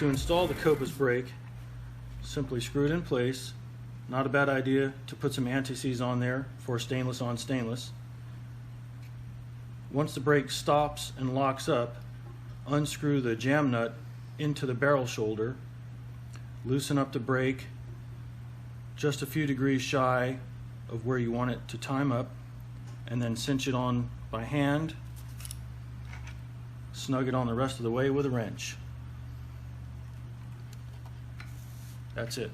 To install the Kopis brake, simply screw it in place. Not a bad idea to put some anti-seize on there for stainless on stainless. Once the brake stops and locks up, unscrew the jam nut into the barrel shoulder, loosen up the brake just a few degrees shy of where you want it to time up, and then cinch it on by hand. Snug it on the rest of the way with a wrench. That's it.